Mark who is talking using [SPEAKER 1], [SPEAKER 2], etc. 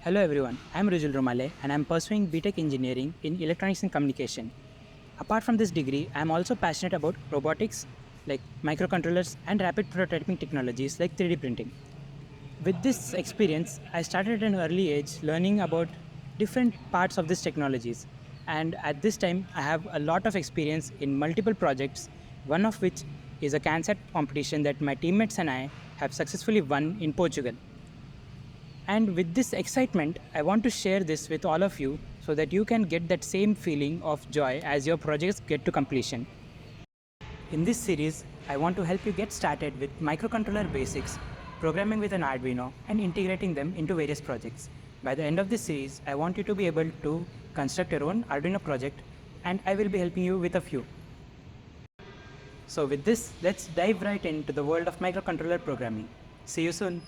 [SPEAKER 1] Hello everyone, I am Rujul Rumale and I am pursuing BTech Engineering in Electronics and Communication. Apart from this degree, I am also passionate about robotics like microcontrollers and rapid prototyping technologies like 3D printing. With this experience, I started at an early age learning about different parts of these technologies. And at this time, I have a lot of experience in multiple projects, one of which is a CanSat competition that my teammates and I have successfully won in Portugal. And with this excitement, I want to share this with all of you so that you can get that same feeling of joy as your projects get to completion. In this series, I want to help you get started with microcontroller basics, programming with an Arduino, and integrating them into various projects. By the end of this series, I want you to be able to construct your own Arduino project, and I will be helping you with a few. So with this, let's dive right into the world of microcontroller programming. See you soon.